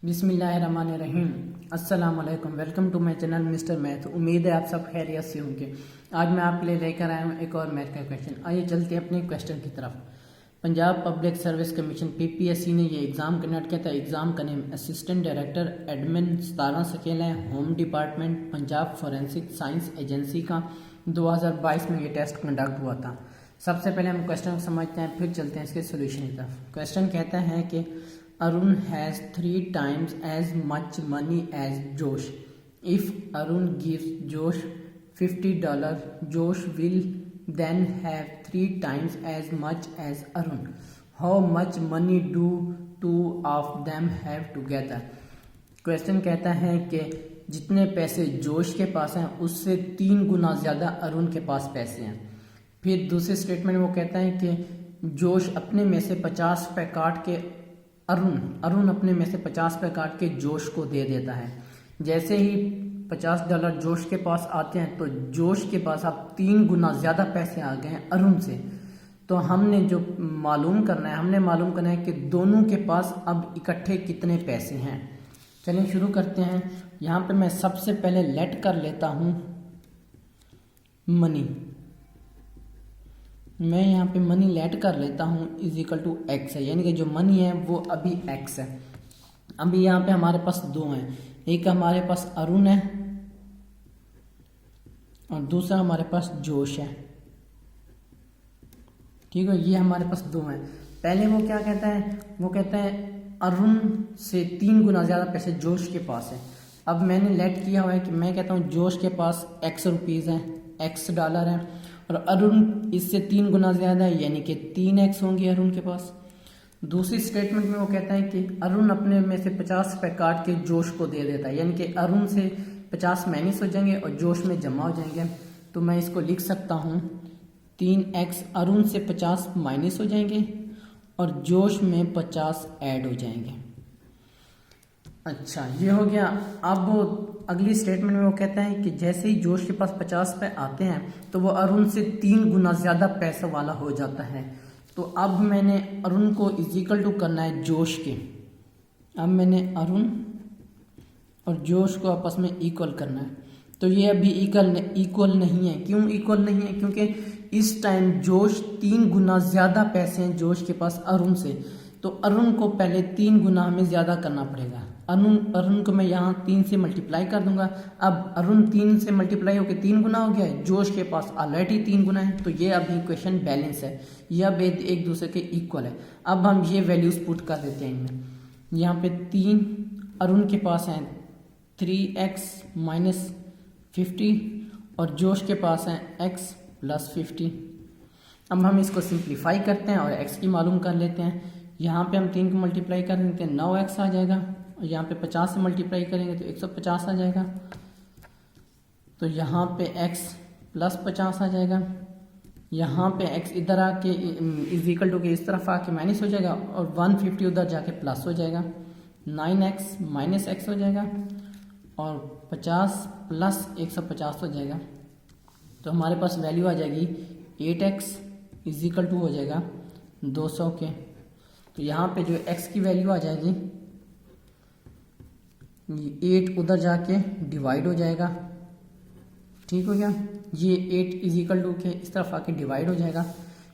बिस्मिल्लाहिर्रहमानिर्रहीम। अस्सलाम वालेकुम। Welcome to my channel mister math. उम्मीद है आप सब खैरियत से होंगे। आज मैं आपके लिए लेकर आया हूँ एक और मैथ का क्वेश्चन। आइए चलते हैं अपने क्वेश्चन की तरफ। Punjab public service commission PPSC ने ये एग्ज़ाम कंडक्ट किया था। एग्ज़ाम का नेम असिस्टेंट डायरेक्टर एडमिन 17 सकेला है। Home department Punjab forensic science agency का 2022 में ये टेस्ट कंडक्ट हुआ था। सबसे पहले हम क्वेश्चन को समझते हैं, फिर चलते हैं इसके सोल्यूशन की तरफ। क्वेश्चन कहता है कि Arun has 3 times as much money as Josh. If Arun gives Josh $50, Josh will then have 3 times as much as Arun. How much money do two of them have together? Question कहता है कि जितने पैसे जोश के पास हैं उससे 3 गुना ज़्यादा अरुण के पास पैसे हैं। फिर दूसरे स्टेटमेंट वो कहता है कि जोश अपने में से 50 रुपये काट के अरुण अपने में से 50 रुपये काट के जोश को दे देता है। जैसे ही $50 जोश के पास आते हैं तो जोश के पास अब 3 गुना ज़्यादा पैसे आ गए हैं अरुण से। तो हमने जो मालूम करना है कि दोनों के पास अब इकट्ठे कितने पैसे हैं। चलिए शुरू करते हैं। यहाँ पे मैं सबसे पहले लेट कर लेता हूँ मनी। मैं यहाँ पे मनी लेट कर लेता हूँ इज इक्वल टू एक्स है, यानी कि जो मनी है वो अभी एक्स है। अभी यहाँ पे हमारे पास 2 हैं, एक हमारे पास अरुण है और दूसरा हमारे पास जोश है। ठीक है, ये हमारे पास 2 हैं। पहले वो क्या कहता है, वो कहता है अरुण से 3 गुना ज़्यादा पैसे जोश के पास है। अब मैंने लेट किया हुआ है कि मैं कहता हूँ जोश के पास एक्स रुपीज़ है, एक्स डॉलर है, और अरुण इससे 3 गुना ज़्यादा है, यानी कि 3x होंगे अरुण के पास। दूसरी स्टेटमेंट में वो कहता है कि अरुण अपने में से 50 रुपये काट के जोश को दे देता है, यानी कि अरुण से 50 माइनस हो जाएंगे और जोश में जमा हो जाएंगे। तो मैं इसको लिख सकता हूँ 3x अरुण से 50 माइनस हो जाएंगे और जोश में 50 ऐड हो जाएंगे। अच्छा, ये हो गया। अब वो अगली स्टेटमेंट में वो कहता है कि जैसे ही जोश के पास 50 रुपये आते हैं तो वो अरुण से 3 गुना ज़्यादा पैसे वाला हो जाता है। तो अब मैंने अरुण को इक्वल टू करना है जोश के। अब मैंने अरुण और जोश को आपस में इक्वल करना है। तो ये अभी इक्वल नहीं है। क्यों इक्वल नहीं है? क्योंकि इस टाइम जोश 3 गुना ज़्यादा पैसे हैं जोश के पास अरुण से। तो अरुण को पहले 3 गुना हमें ज़्यादा करना पड़ेगा। अरुण को मैं यहाँ 3 से मल्टीप्लाई कर दूंगा। अब अरुण 3 से मल्टीप्लाई होकर 3 गुना हो गया है, जोश के पास ऑलरेडी 3 गुना है। तो ये अभी इक्वेशन बैलेंस है, ये अब एक दूसरे के इक्वल है। अब हम ये वैल्यूज पुट कर देते हैं इनमें। यहाँ पे 3 अरुण के पास है 3x माइनस 50 और जोश के पास है x प्लस 50। अब हम इसको सिंप्लीफाई करते हैं और x की मालूम कर लेते हैं। यहाँ पे हम 3 को मल्टीप्लाई कर देते हैं, 9x आ जाएगा, और यहाँ पे 50 से मल्टीप्लाई करेंगे तो 150 आ जाएगा। तो यहाँ पे x प्लस 50 आ जाएगा। यहाँ पे x इधर आके इज इक्वल टू के इस तरफ आके माइनस हो जाएगा और 150 उधर जाके प्लस हो जाएगा। 9x माइनस x हो जाएगा और 50 प्लस 150 हो जाएगा। तो हमारे पास वैल्यू आ जाएगी 8x इज इक्वल टू हो जाएगा 200 के। तो यहाँ पे जो x की वैल्यू आ जाएगी 8 उधर जाके डिवाइड हो जाएगा। ठीक हो गया, ये 8 इज इक्वल टू के इस तरफ आके डिवाइड हो जाएगा।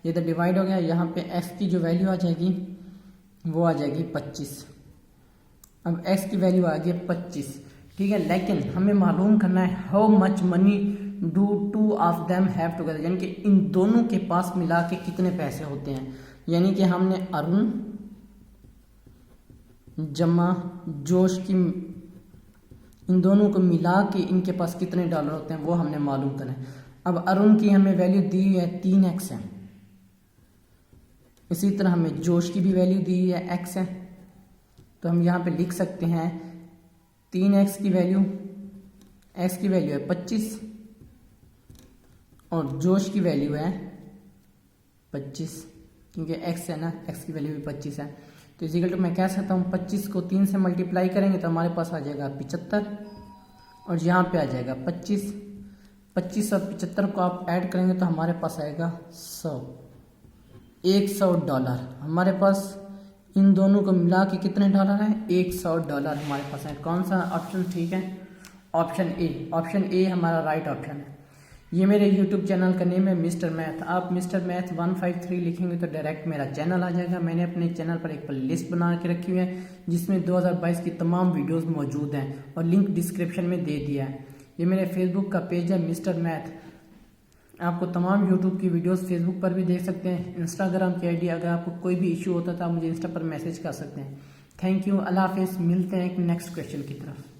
ये तो डिवाइड हो गया। यहाँ पे x की जो वैल्यू आ जाएगी वो आ जाएगी 25। अब x की वैल्यू आ गई 25। ठीक है, लेकिन हमें मालूम करना है how much money do two of them have together, यानी कि इन दोनों के पास मिला के कितने पैसे होते हैं। यानी कि हमने अरुण जमा जोश की इन दोनों को मिला के इनके पास कितने डॉलर होते हैं वो हमने मालूम करना है। अब अरुण की हमें वैल्यू दी है 3x है, इसी तरह हमें जोश की भी वैल्यू दी है x है। तो हम यहाँ पे लिख सकते हैं 3x की वैल्यू, x की वैल्यू है 25 और जोश की वैल्यू है 25, क्योंकि x है ना, x की वैल्यू भी 25 है। तो इस इक्वल टू मैं कह सकता हूँ 25 को 3 से मल्टीप्लाई करेंगे तो हमारे पास आ जाएगा 75 और यहाँ पे आ जाएगा 25। 25 और 75 को आप ऐड करेंगे तो हमारे पास आएगा 100 $100। हमारे पास इन दोनों को मिला के कितने डॉलर है? $100 हमारे पास है। कौन सा ऑप्शन ठीक है? ऑप्शन ए हमारा राइट ऑप्शन है। ये मेरे YouTube चैनल का नेम है मिस्टर मैथ। आप मिस्टर मैथ 153 लिखेंगे तो डायरेक्ट मेरा चैनल आ जाएगा। मैंने अपने चैनल पर एक प्लेलिस्ट बना के रखी हुई है जिसमें 2022 की तमाम वीडियोस मौजूद हैं और लिंक डिस्क्रिप्शन में दे दिया है। ये मेरे फेसबुक का पेज है मिस्टर मैथ। आपको तमाम यूट्यूब की वीडियोस फेसबुक पर भी देख सकते हैं। इंस्टाग्राम की आईडी, अगर आपको कोई भी इशू होता तो आप मुझे इंस्टा पर मैसेज कर सकते हैं। थैंक यू, अल्लाह हाफिज़। मिलते हैं एक नेक्स्ट क्वेश्चन की तरफ।